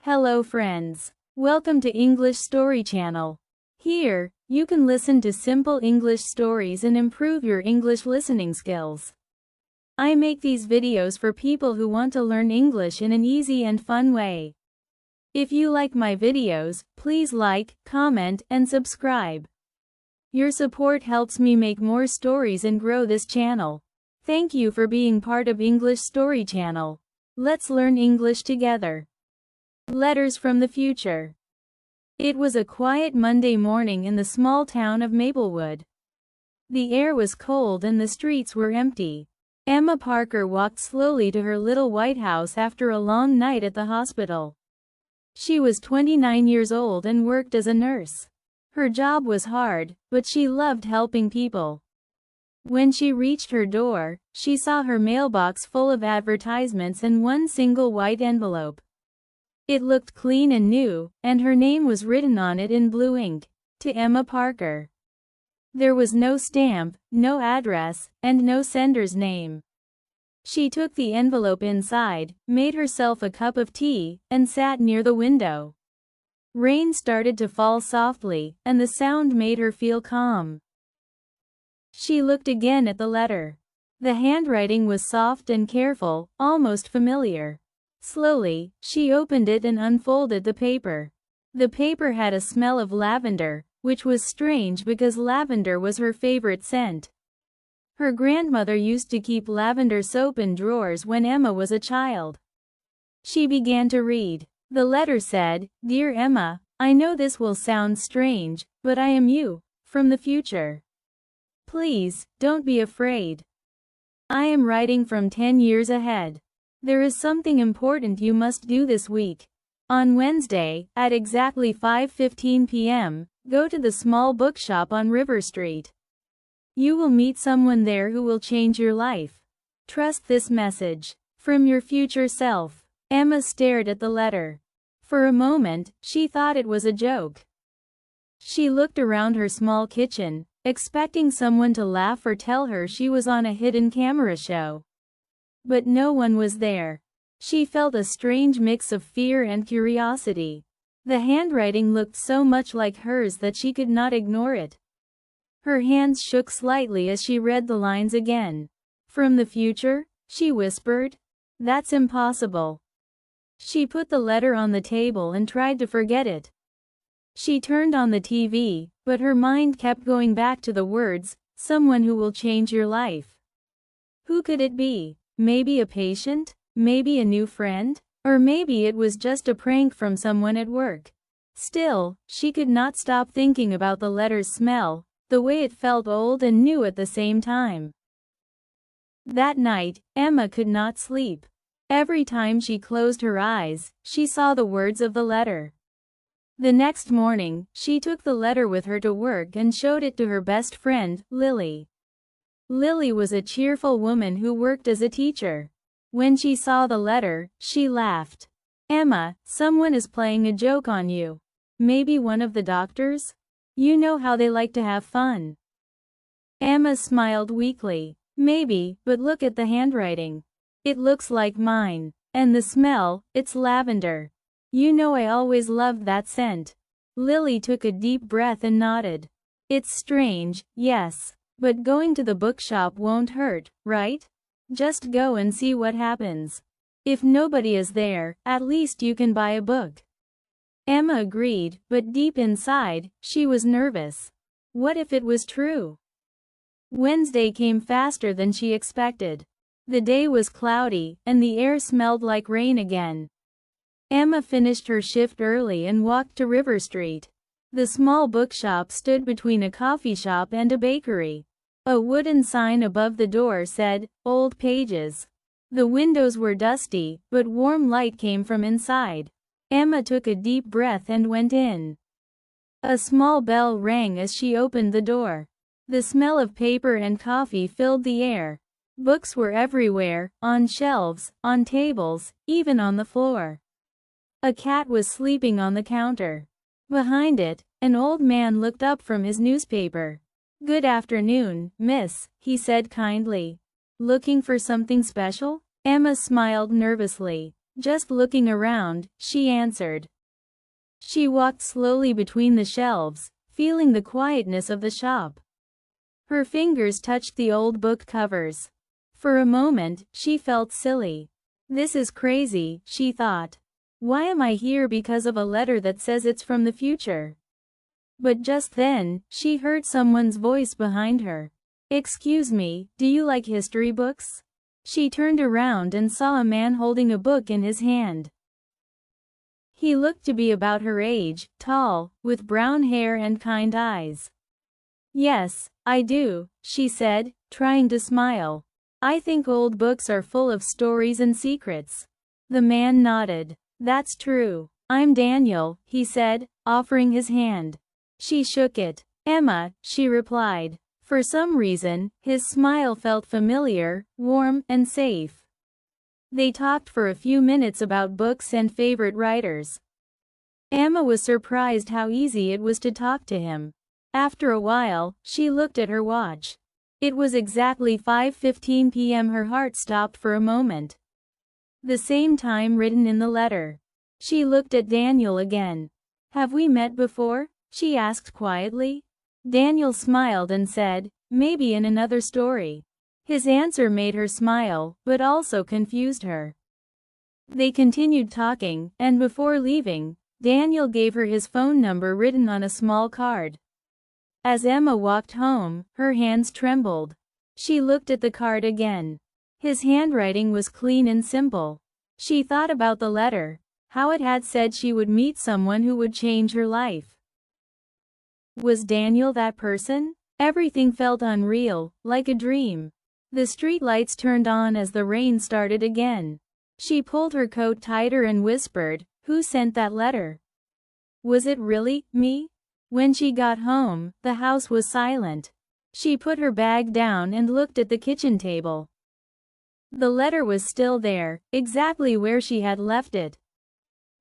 Hello friends. Welcome to English Story Channel. Here, you can listen to simple English stories and improve your English listening skills. I make these videos for people who want to learn English in an easy and fun way. If you like my videos, please like, comment, and subscribe. Your support helps me make more stories and grow this channel. Thank you for being part of English Story Channel. Let's learn English together. Letters from the future. It was a quiet Monday morning in the small town of Maplewood. The air was cold and the streets were empty. Emma Parker walked slowly to her little white house after a long night at the hospital. She was 29 years old and worked as a nurse. Her job was hard, but she loved helping people. When she reached her door, she saw her mailbox full of advertisements and one single white envelope. It looked clean and new, and her name was written on it in blue ink, to Emma Parker. There was no stamp, no address, and no sender's name. She took the envelope inside, made herself a cup of tea, and sat near the window. Rain started to fall softly, and the sound made her feel calm. She looked again at the letter. The handwriting was soft and careful, almost familiar. Slowly, she opened it and unfolded the paper. The paper had a smell of lavender, which was strange because lavender was her favorite scent. Her grandmother used to keep lavender soap in drawers when Emma was a child. She began to read. The letter said, "Dear Emma, I know this will sound strange, but I am you, from the future. Please, don't be afraid. I am writing from 10 years ahead. There is something important you must do this week. On Wednesday, at exactly 5:15 p.m., go to the small bookshop on River Street. You will meet someone there who will change your life. Trust this message. From your future self." Emma stared at the letter. For a moment, she thought it was a joke. She looked around her small kitchen, expecting someone to laugh or tell her she was on a hidden camera show. But no one was there. She felt a strange mix of fear and curiosity. The handwriting looked so much like hers that she could not ignore it. Her hands shook slightly as she read the lines again. "From the future?" she whispered. "That's impossible." She put the letter on the table and tried to forget it. She turned on the TV, but her mind kept going back to the words, "Someone who will change your life." Who could it be? Maybe a patient? Maybe a new friend? Or maybe it was just a prank from someone at work. Still, she could not stop thinking about the letter's smell, the way it felt old and new at the same time. That night, Emma could not sleep. Every time she closed her eyes, she saw the words of the letter. The next morning, she took the letter with her to work and showed it to her best friend, Lily. Lily was a cheerful woman who worked as a teacher. When she saw the letter, she laughed. "Emma, someone is playing a joke on you. Maybe one of the doctors? You know how they like to have fun." Emma smiled weakly. "Maybe, but look at the handwriting. It looks like mine. And the smell, it's lavender. You know I always loved that scent." Lily took a deep breath and nodded. "It's strange, yes. But going to the bookshop won't hurt, right? Just go and see what happens. If nobody is there, at least you can buy a book." Emma agreed, but deep inside, she was nervous. What if it was true? Wednesday came faster than she expected. The day was cloudy, and the air smelled like rain again. Emma finished her shift early and walked to River Street. The small bookshop stood between a coffee shop and a bakery. A wooden sign above the door said, "Old Pages." The windows were dusty, but warm light came from inside. Emma took a deep breath and went in. A small bell rang as she opened the door. The smell of paper and coffee filled the air. Books were everywhere, on shelves, on tables, even on the floor. A cat was sleeping on the counter. Behind it, an old man looked up from his newspaper. "Good afternoon, miss," he said kindly. "Looking for something special?" Emma smiled nervously. Just looking around, she answered. She walked slowly between the shelves, feeling the quietness of the shop. Her fingers touched the old book covers. For a moment, she felt silly. This is crazy, she thought. Why am I here because of a letter that says it's from the future? But just then, she heard someone's voice behind her. Excuse me, do you like history books? She turned around and saw a man holding a book in his hand. He looked to be about her age, tall, with brown hair and kind eyes. Yes, I do, she said, trying to smile. I think old books are full of stories and secrets. The man nodded. That's true. I'm Daniel, he said, offering his hand. She shook it. Emma, she replied. For some reason, his smile felt familiar, warm, and safe. They talked for a few minutes about books and favorite writers. Emma was surprised how easy it was to talk to him. After a while, she looked at her watch. It was exactly 5:15 p.m. Her heart stopped for a moment. The same time written in the letter. She looked at Daniel again. Have we met before? She asked quietly. Daniel smiled and said, maybe in another story. His answer made her smile, but also confused her. They continued talking, and before leaving, Daniel gave her his phone number written on a small card. As Emma walked home, her hands trembled. She looked at the card again. His handwriting was clean and simple. She thought about the letter, how it had said she would meet someone who would change her life. Was Daniel that person? Everything felt unreal, like a dream. The street lights turned on as the rain started again. She pulled her coat tighter and whispered, who sent that letter? Was it really me? When she got home, the house was silent. She put her bag down and looked at the kitchen table. The letter was still there, exactly where she had left it.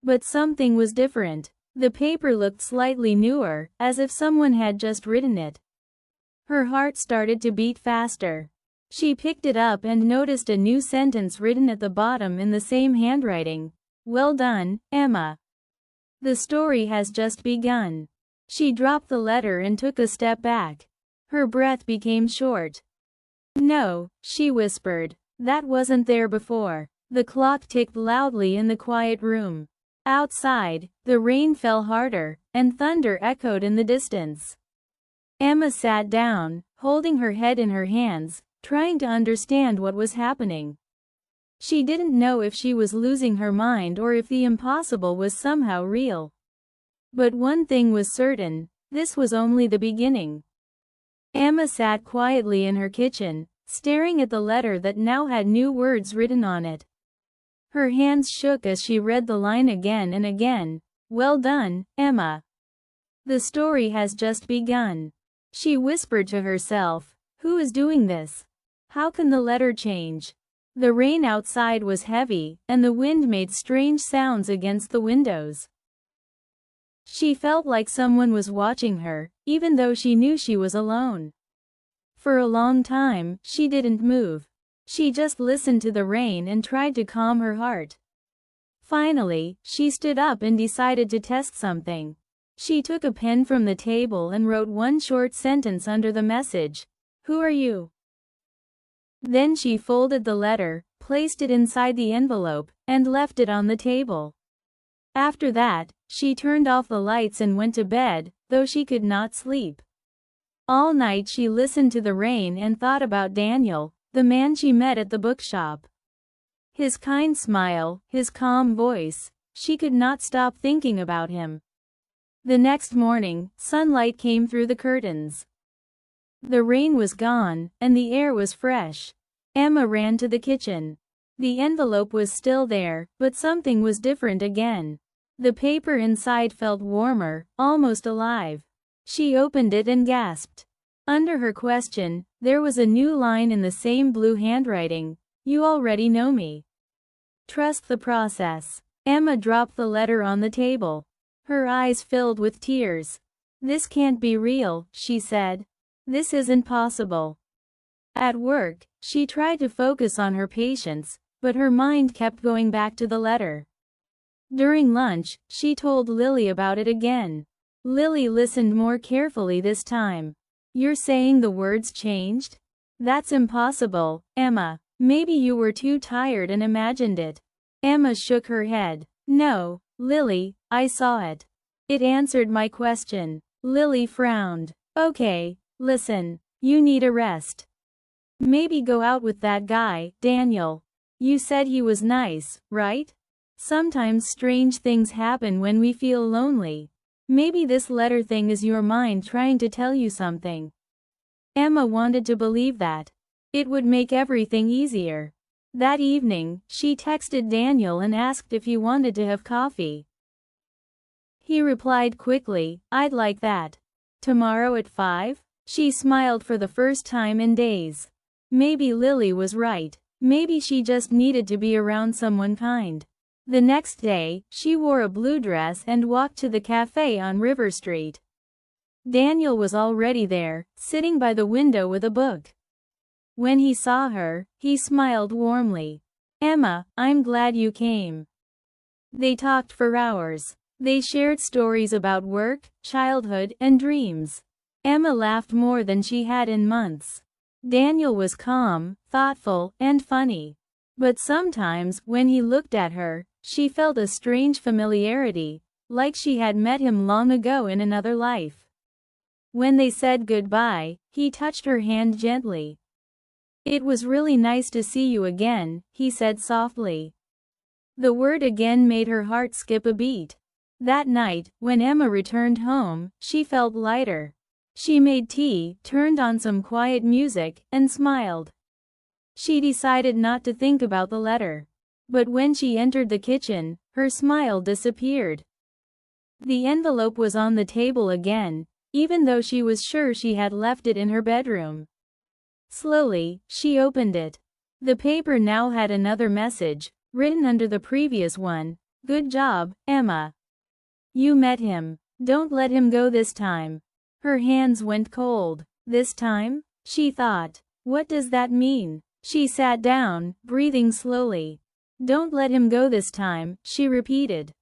But something was different. The paper looked slightly newer, as if someone had just written it. Her heart started to beat faster. She picked it up and noticed a new sentence written at the bottom in the same handwriting. Well done, Emma. The story has just begun. She dropped the letter and took a step back. Her breath became short. No, she whispered. That wasn't there before. The clock ticked loudly in the quiet room. Outside, the rain fell harder, and thunder echoed in the distance. Emma sat down, holding her head in her hands, trying to understand what was happening. She didn't know if she was losing her mind or if the impossible was somehow real. But one thing was certain, this was only the beginning. Emma sat quietly in her kitchen, staring at the letter that now had new words written on it. Her hands shook as she read the line again and again. Well done, Emma. The story has just begun. She whispered to herself, who is doing this? How can the letter change? The rain outside was heavy, and the wind made strange sounds against the windows. She felt like someone was watching her, even though she knew she was alone. For a long time, she didn't move. She just listened to the rain and tried to calm her heart. Finally, she stood up and decided to test something. She took a pen from the table and wrote one short sentence under the message. Who are you? Then she folded the letter, placed it inside the envelope, and left it on the table. After that, she turned off the lights and went to bed, though she could not sleep. All night she listened to the rain and thought about Daniel, the man she met at the bookshop. His kind smile, his calm voice, she could not stop thinking about him. The next morning, sunlight came through the curtains. The rain was gone, and the air was fresh. Emma ran to the kitchen. The envelope was still there, but something was different again. The paper inside felt warmer, almost alive. She opened it and gasped. Under her question, there was a new line in the same blue handwriting. You already know me. Trust the process. Emma dropped the letter on the table. Her eyes filled with tears. This can't be real, she said. This isn't possible. At work, she tried to focus on her patients, but her mind kept going back to the letter. During lunch, she told Lily about it again. Lily listened more carefully this time. "You're saying the words changed? That's impossible, Emma. Maybe you were too tired and imagined it." Emma shook her head. "No, Lily, I saw it. It answered my question." Lily frowned. "Okay, listen. You need a rest. Maybe go out with that guy, Daniel. You said he was nice, right? Sometimes strange things happen when we feel lonely. Maybe this letter thing is your mind trying to tell you something." Emma wanted to believe that. It would make everything easier. That evening, she texted Daniel and asked if he wanted to have coffee. He replied quickly, "I'd like that. Tomorrow at 5? She smiled for the first time in days. Maybe Lily was right. Maybe she just needed to be around someone kind. The next day, she wore a blue dress and walked to the cafe on River Street. Daniel was already there, sitting by the window with a book. When he saw her, he smiled warmly. "Emma, I'm glad you came." They talked for hours. They shared stories about work, childhood, and dreams. Emma laughed more than she had in months. Daniel was calm, thoughtful, and funny. But sometimes, when he looked at her, she felt a strange familiarity, like she had met him long ago in another life. When they said goodbye, he touched her hand gently. "It was really nice to see you again," he said softly. The word again made her heart skip a beat. That night, when Emma returned home, she felt lighter. She made tea, turned on some quiet music, and smiled. She decided not to think about the letter. But when she entered the kitchen, her smile disappeared. The envelope was on the table again, even though she was sure she had left it in her bedroom. Slowly, she opened it. The paper now had another message, written under the previous one. "Good job, Emma. You met him. Don't let him go this time." Her hands went cold. "This time?" she thought. "What does that mean?" She sat down, breathing slowly. "Don't let him go this time," she repeated.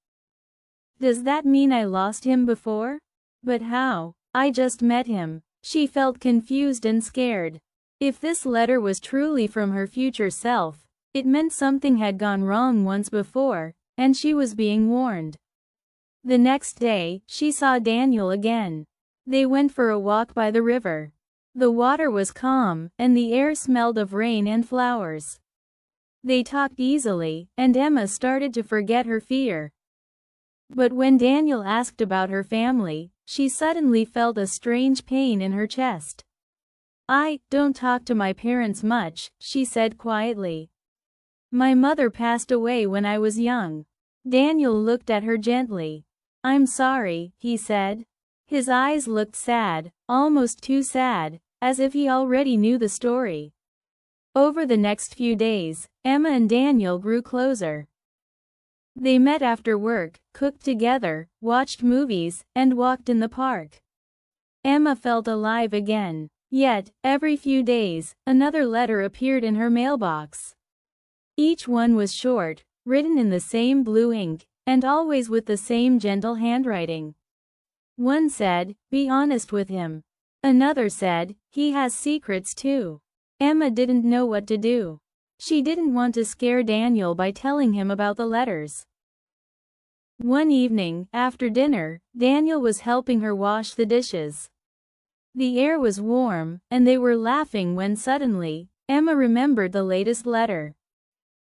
"Does that mean I lost him before? But how? I just met him." She felt confused and scared. If this letter was truly from her future self, it meant something had gone wrong once before, and she was being warned. The next day, she saw Daniel again. They went for a walk by the river. The water was calm, and the air smelled of rain and flowers. They talked easily, and Emma started to forget her fear. But when Daniel asked about her family, she suddenly felt a strange pain in her chest. "I don't talk to my parents much," she said quietly. "My mother passed away when I was young." Daniel looked at her gently. "I'm sorry," he said. His eyes looked sad, almost too sad, as if he already knew the story. Over the next few days, Emma and Daniel grew closer. They met after work, cooked together, watched movies, and walked in the park. Emma felt alive again. Yet, every few days, another letter appeared in her mailbox. Each one was short, written in the same blue ink, and always with the same gentle handwriting. One said, "Be honest with him." Another said, "He has secrets too." Emma didn't know what to do. She didn't want to scare Daniel by telling him about the letters. One evening, after dinner, Daniel was helping her wash the dishes. The air was warm, and they were laughing when suddenly, Emma remembered the latest letter.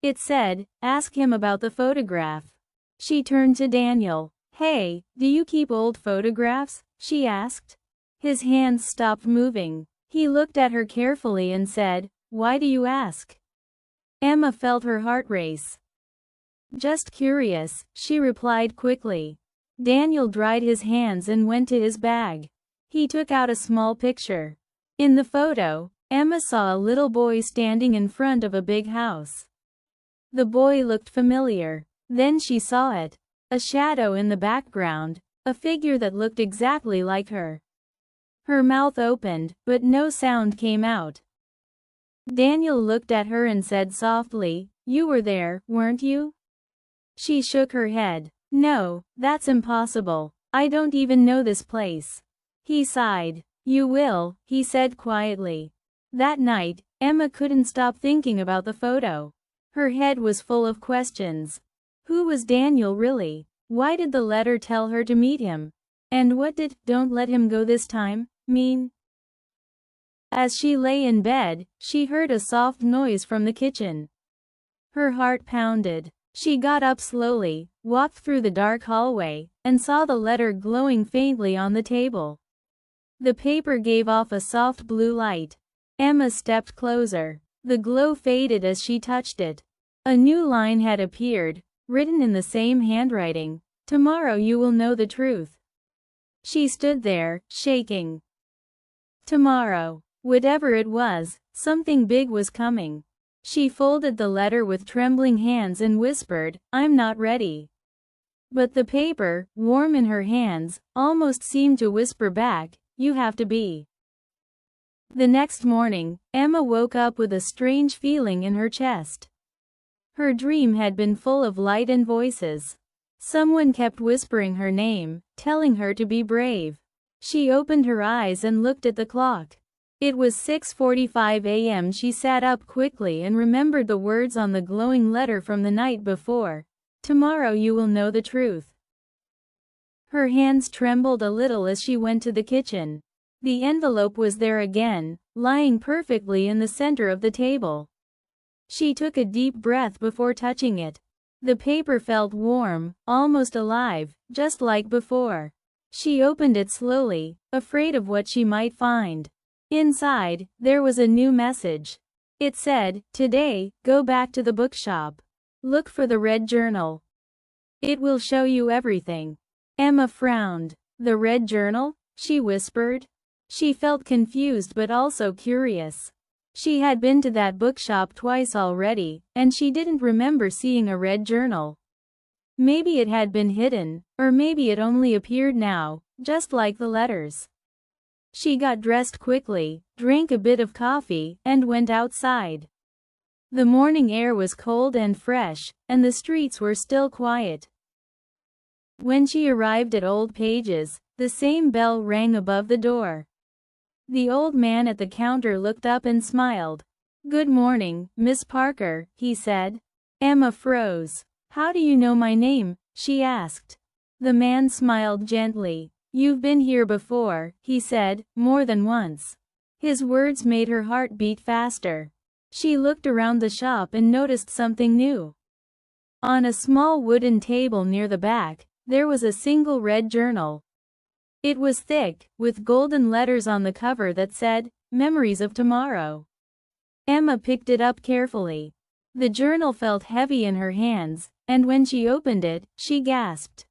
It said, "Ask him about the photograph." She turned to Daniel. "Hey, do you keep old photographs?" she asked. His hands stopped moving. He looked at her carefully and said, "Why do you ask?" Emma felt her heart race. "Just curious," she replied quickly. Daniel dried his hands and went to his bag. He took out a small picture. In the photo, Emma saw a little boy standing in front of a big house. The boy looked familiar. Then she saw it. A shadow in the background, a figure that looked exactly like her. Her mouth opened, but no sound came out. Daniel looked at her and said softly, You were there, weren't you? She shook her head. No, that's impossible. I don't even know this place. He sighed. You will, he said quietly. That night, Emma couldn't stop thinking about the photo. Her head was full of questions. Who was Daniel really? Why did the letter tell her to meet him? And what did "don't let him go this time" mean? As she lay in bed, she heard a soft noise from the kitchen. Her heart pounded. She got up slowly, walked through the dark hallway, and saw the letter glowing faintly on the table. The paper gave off a soft blue light. Emma stepped closer. The glow faded as she touched it. A new line had appeared, written in the same handwriting. Tomorrow you will know the truth. She stood there, shaking. Tomorrow. Whatever it was, something big was coming. She folded the letter with trembling hands and whispered, I'm not ready. But the paper, warm in her hands, almost seemed to whisper back, you have to be. The next morning, Emma woke up with a strange feeling in her chest. Her dream had been full of light and voices. Someone kept whispering her name, telling her to be brave. She opened her eyes and looked at the clock. It was 6:45 a.m. She sat up quickly and remembered the words on the glowing letter from the night before. Tomorrow you will know the truth. Her hands trembled a little as she went to the kitchen. The envelope was there again, lying perfectly in the center of the table. She took a deep breath before touching it. The paper felt warm, almost alive, just like before. She opened it slowly, afraid of what she might find. Inside, there was a new message. It said, today, go back to the bookshop. Look for the red journal. It will show you everything. Emma frowned. The red journal? She whispered. She felt confused but also curious. She had been to that bookshop twice already, and she didn't remember seeing a red journal. Maybe it had been hidden, or maybe it only appeared now, just like the letters. She got dressed quickly, drank a bit of coffee, and went outside. The morning air was cold and fresh, and the streets were still quiet. When she arrived at Old Pages, the same bell rang above the door. The old man at the counter looked up and smiled. Good morning, Miss Parker, he said. Emma froze. How do you know my name? She asked. The man smiled gently. You've been here before, he said, more than once. His words made her heart beat faster. She looked around the shop and noticed something new. On a small wooden table near the back, there was a single red journal. It was thick, with golden letters on the cover that said, Memories of Tomorrow. Emma picked it up carefully. The journal felt heavy in her hands, and when she opened it, she gasped.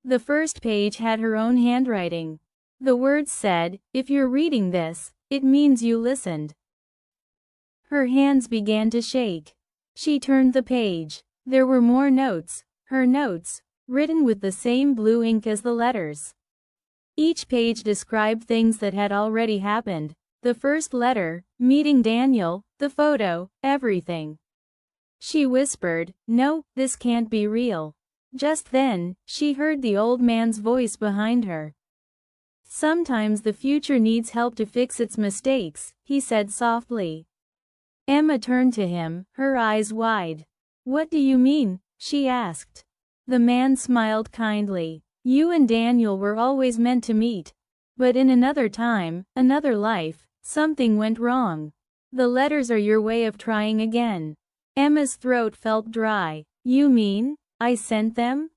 The first page had her own handwriting. The words said, if you're reading this, it means you listened. Her hands began to shake. She turned the page. There were more notes, her notes, written with the same blue ink as the letters. Each page described things that had already happened. The first letter, meeting Daniel, the photo, everything. She whispered, no, this can't be real. Just then, she heard the old man's voice behind her. Sometimes the future needs help to fix its mistakes, he said softly. Emma turned to him, her eyes wide. What do you mean? She asked. The man smiled kindly. You and Daniel were always meant to meet. But in another time, another life, something went wrong. The letters are your way of trying again. Emma's throat felt dry. You mean, I sent them?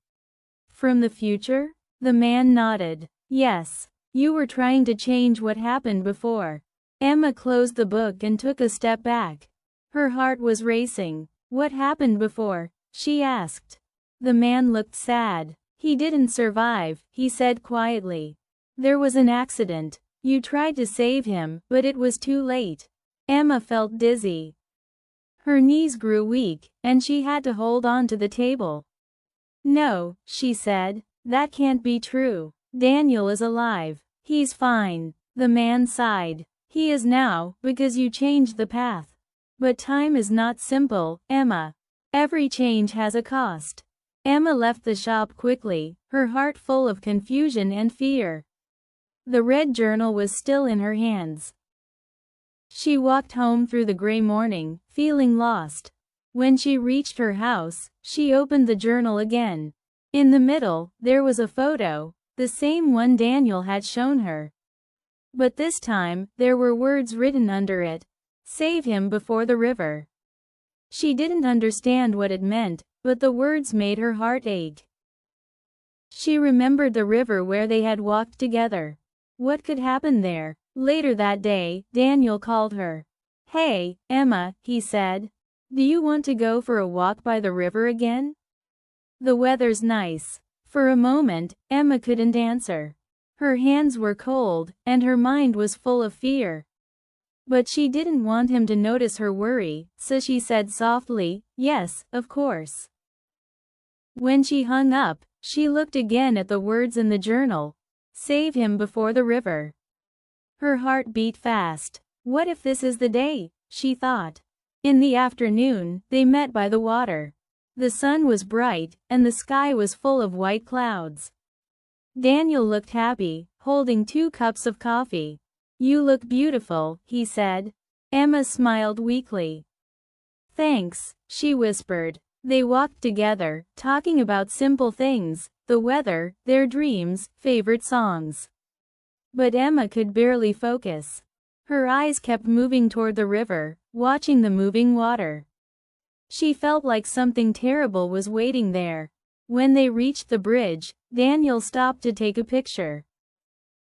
From the future? The man nodded. Yes. You were trying to change what happened before. Emma closed the book and took a step back. Her heart was racing. What happened before? She asked. The man looked sad. He didn't survive, he said quietly. There was an accident. You tried to save him, but it was too late. Emma felt dizzy. Her knees grew weak, and she had to hold on to the table. No, she said. That can't be true. Daniel is alive. He's fine. The man sighed. He is now, because you changed the path. But time is not simple, Emma. Every change has a cost. Emma left the shop quickly, her heart full of confusion and fear. The red journal was still in her hands. She walked home through the gray morning, feeling lost. When she reached her house, she opened the journal again. In the middle, there was a photo, the same one Daniel had shown her. But this time, there were words written under it. Save him before the river. She didn't understand what it meant, but the words made her heart ache. She remembered the river where they had walked together. What could happen there? Later that day, Daniel called her. "Hey, Emma," he said. "Do you want to go for a walk by the river again? The weather's nice." For a moment, Emma couldn't answer. Her hands were cold, and her mind was full of fear. But she didn't want him to notice her worry, so she said softly, "Yes, of course." When she hung up, she looked again at the words in the journal. Save him before the river. Her heart beat fast. What if this is the day, she thought. In the afternoon, they met by the water. The sun was bright, and the sky was full of white clouds. Daniel looked happy, holding 2 cups of coffee. "You look beautiful," he said. Emma smiled weakly. "Thanks," she whispered. They walked together, talking about simple things, the weather, their dreams, favorite songs. But Emma could barely focus. Her eyes kept moving toward the river, watching the moving water. She felt like something terrible was waiting there. When they reached the bridge, Daniel stopped to take a picture.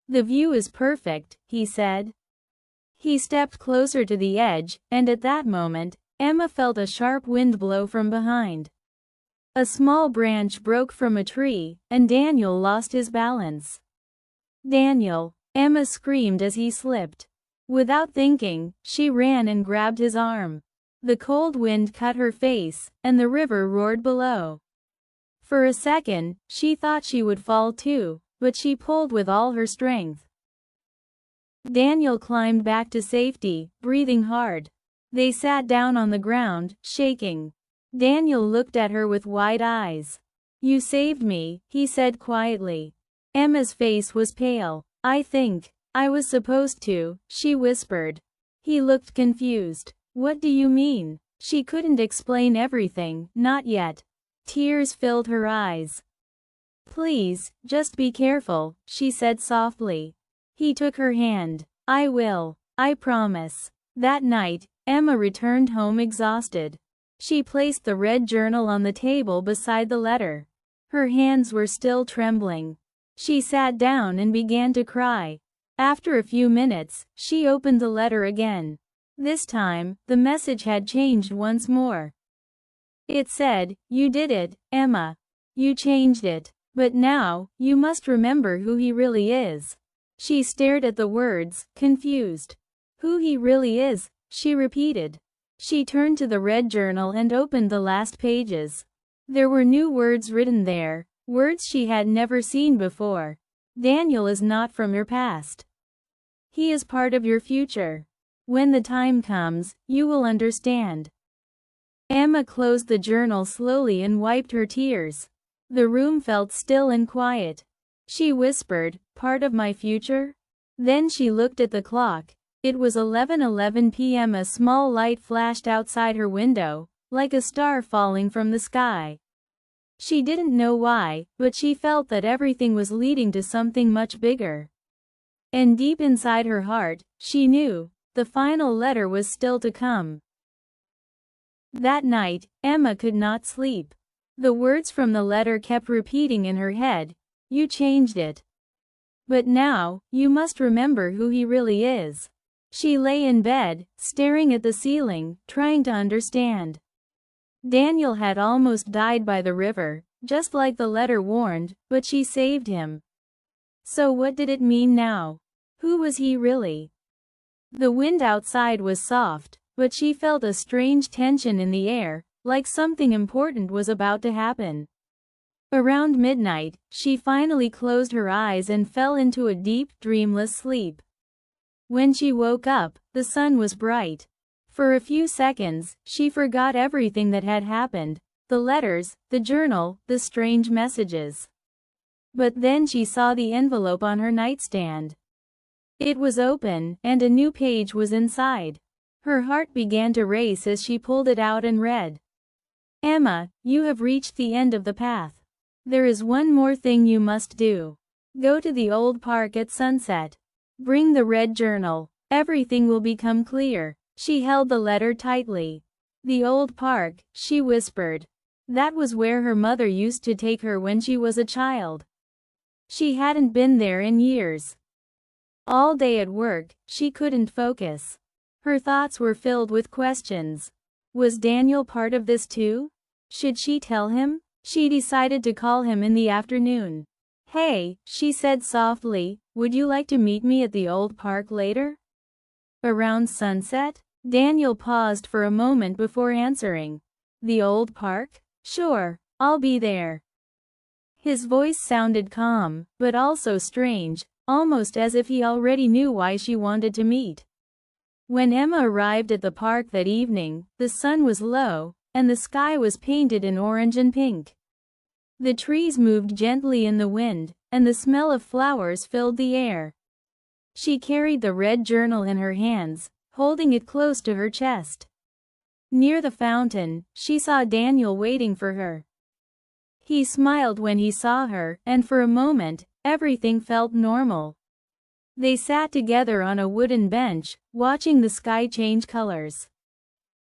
"The view is perfect," he said. He stepped closer to the edge, and at that moment, Emma felt a sharp wind blow from behind. A small branch broke from a tree, and Daniel lost his balance. "Daniel!" Emma screamed as he slipped. Without thinking, she ran and grabbed his arm. The cold wind cut her face, and the river roared below. For a second, she thought she would fall too, but she pulled with all her strength. Daniel climbed back to safety, breathing hard. They sat down on the ground, shaking. Daniel looked at her with wide eyes. "You saved me," he said quietly. Emma's face was pale. "I think I was supposed to," she whispered. He looked confused. "What do you mean?" She couldn't explain everything, not yet. Tears filled her eyes. "Please, just be careful," she said softly. He took her hand. "I will. I promise." That night, Emma returned home exhausted. She placed the red journal on the table beside the letter. Her hands were still trembling. She sat down and began to cry. After a few minutes, she opened the letter again. This time, the message had changed once more. It said, "You did it, Emma. You changed it. But now, you must remember who he really is." She stared at the words, confused. "Who he really is," she repeated. She turned to the red journal and opened the last pages. There were new words written there, words she had never seen before. "Daniel is not from your past. He is part of your future. When the time comes, you will understand." Emma closed the journal slowly and wiped her tears. The room felt still and quiet. She whispered, "Part of my future?" Then she looked at the clock. It was 11:11 p.m. A small light flashed outside her window, like a star falling from the sky. She didn't know why, but she felt that everything was leading to something much bigger. And deep inside her heart, she knew, the final letter was still to come. That night, Emma could not sleep. The words from the letter kept repeating in her head. "You changed it. But now, you must remember who he really is." She lay in bed, staring at the ceiling, trying to understand. Daniel had almost died by the river, just like the letter warned, but she saved him. So what did it mean now? Who was he really? The wind outside was soft, but she felt a strange tension in the air, like something important was about to happen. Around midnight, she finally closed her eyes and fell into a deep, dreamless sleep. When she woke up, the sun was bright. For a few seconds, she forgot everything that had happened, the letters, the journal, the strange messages. But then she saw the envelope on her nightstand. It was open, and a new page was inside. Her heart began to race as she pulled it out and read. Emma, you have reached the end of the path. There is one more thing you must do. Go to the old park at sunset. Bring the red journal. Everything will become clear. She held the letter tightly. The old park, she whispered. That was where her mother used to take her when she was a child. She hadn't been there in years. All day at work, she couldn't focus. Her thoughts were filled with questions. Was Daniel part of this too? Should she tell him? She decided to call him in the afternoon. Hey, she said softly, would you like to meet me at the old park later? Around sunset? Daniel paused for a moment before answering. The old park? Sure, I'll be there. His voice sounded calm, but also strange, almost as if he already knew why she wanted to meet. When Emma arrived at the park that evening, the sun was low, and the sky was painted in orange and pink. The trees moved gently in the wind, and the smell of flowers filled the air. She carried the red journal in her hands, holding it close to her chest. Near the fountain, she saw Daniel waiting for her. He smiled when he saw her, and for a moment, everything felt normal. They sat together on a wooden bench, watching the sky change colors.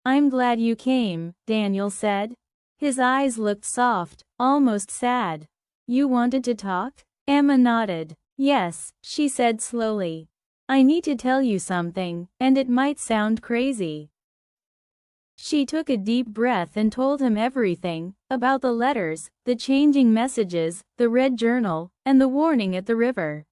I'm glad you came, Daniel said. His eyes looked soft, almost sad. You wanted to talk? Emma nodded. Yes, she said slowly. I need to tell you something, and it might sound crazy. She took a deep breath and told him everything, about the letters, the changing messages, the red journal, and the warning at the river.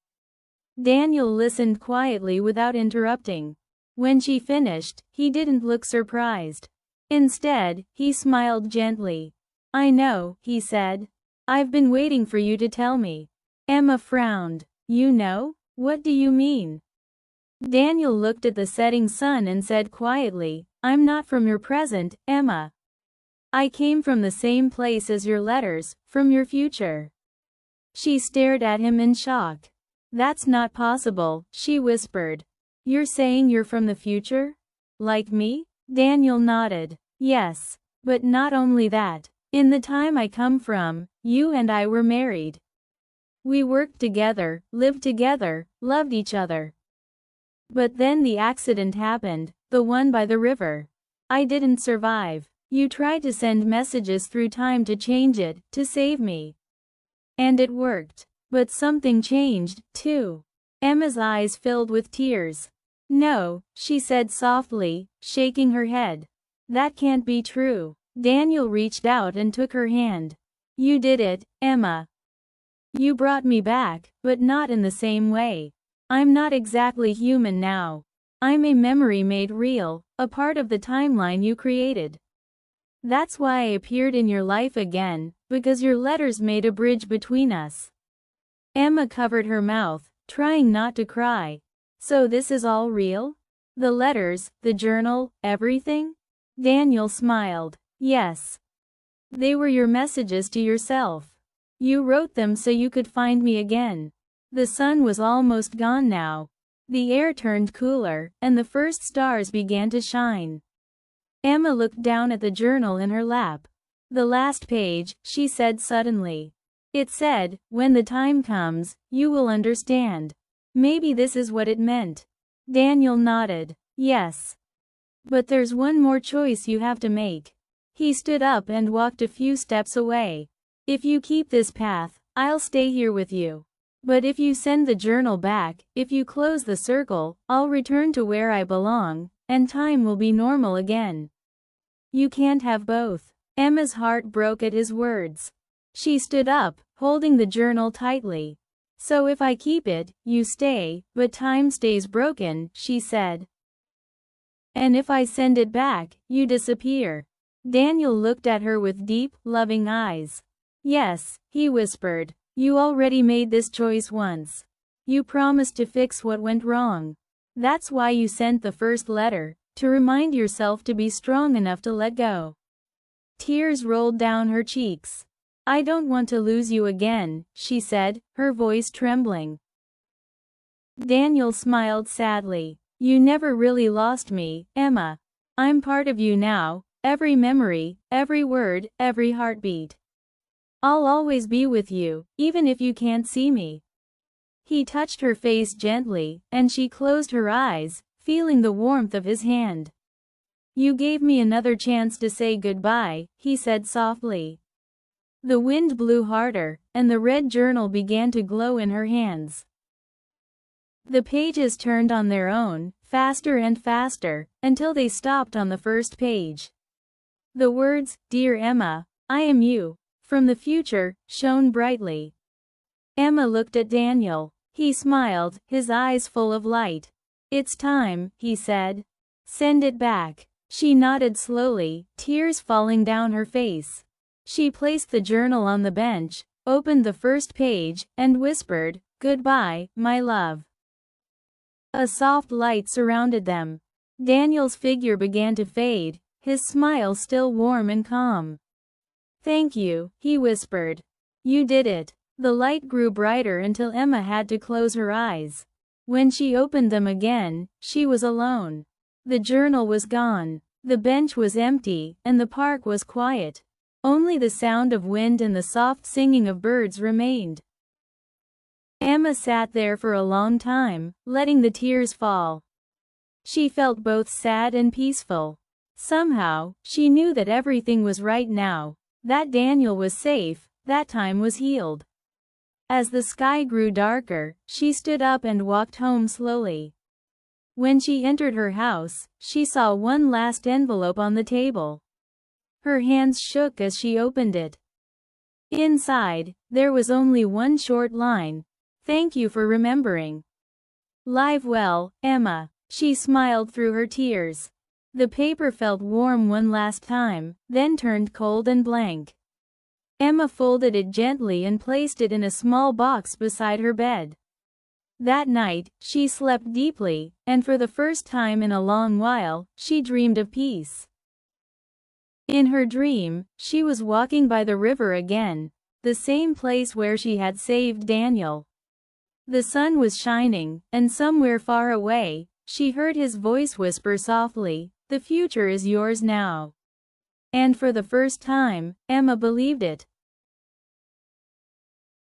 Daniel listened quietly without interrupting. When she finished, he didn't look surprised. Instead, he smiled gently. I know, he said. I've been waiting for you to tell me. Emma frowned. You know? What do you mean? Daniel looked at the setting sun and said quietly, I'm not from your present, Emma. I came from the same place as your letters, from your future. She stared at him in shock. That's not possible, she whispered. You're saying you're from the future? Like me? Daniel nodded. Yes. But not only that. In the time I come from, you and I were married. We worked together, lived together, loved each other. But then the accident happened, the one by the river. I didn't survive. You tried to send messages through time to change it, to save me. And it worked. But something changed, too. Emma's eyes filled with tears. No, she said softly, shaking her head. That can't be true. Daniel reached out and took her hand. You did it, Emma. You brought me back, but not in the same way. I'm not exactly human now. I'm a memory made real, a part of the timeline you created. That's why I appeared in your life again, because your letters made a bridge between us. Emma covered her mouth, trying not to cry. So this is all real? The letters, the journal, everything? Daniel smiled. Yes. They were your messages to yourself. You wrote them so you could find me again. The sun was almost gone now. The air turned cooler, and the first stars began to shine. Emma looked down at the journal in her lap. The last page, she said suddenly. It said, when the time comes, you will understand. Maybe this is what it meant. Daniel nodded. Yes. But there's one more choice you have to make. He stood up and walked a few steps away. If you keep this path, I'll stay here with you. But if you send the journal back, if you close the circle, I'll return to where I belong, and time will be normal again. You can't have both. Emma's heart broke at his words. She stood up, holding the journal tightly. So if I keep it, you stay, but time stays broken, she said. And if I send it back, you disappear. Daniel looked at her with deep, loving eyes. Yes, he whispered. You already made this choice once. You promised to fix what went wrong. That's why you sent the first letter, to remind yourself to be strong enough to let go. Tears rolled down her cheeks. I don't want to lose you again, she said, her voice trembling. Daniel smiled sadly. You never really lost me, Emma. I'm part of you now, every memory, every word, every heartbeat. I'll always be with you, even if you can't see me. He touched her face gently, and she closed her eyes, feeling the warmth of his hand. You gave me another chance to say goodbye, he said softly. The wind blew harder, and the red journal began to glow in her hands. The pages turned on their own, faster and faster, until they stopped on the first page. The words, Dear Emma, I am you, from the future, shone brightly. Emma looked at Daniel. He smiled, his eyes full of light. It's time, he said. Send it back. She nodded slowly, tears falling down her face. She placed the journal on the bench, opened the first page, and whispered, Goodbye, my love. A soft light surrounded them. Daniel's figure began to fade, his smile still warm and calm. Thank you, he whispered. You did it. The light grew brighter until Emma had to close her eyes. When she opened them again, she was alone. The journal was gone. The bench was empty, and the park was quiet. Only the sound of wind and the soft singing of birds remained. Emma sat there for a long time, letting the tears fall. She felt both sad and peaceful. Somehow, she knew that everything was right now, that Daniel was safe, that time was healed. As the sky grew darker, she stood up and walked home slowly. When she entered her house, she saw one last envelope on the table. Her hands shook as she opened it. Inside, there was only one short line. Thank you for remembering. Live well, Emma. She smiled through her tears. The paper felt warm one last time, then turned cold and blank. Emma folded it gently and placed it in a small box beside her bed. That night, she slept deeply, and for the first time in a long while, she dreamed of peace. In her dream, she was walking by the river again, the same place where she had saved Daniel. The sun was shining, and somewhere far away, she heard his voice whisper softly, The future is yours now. And for the first time, Emma believed it.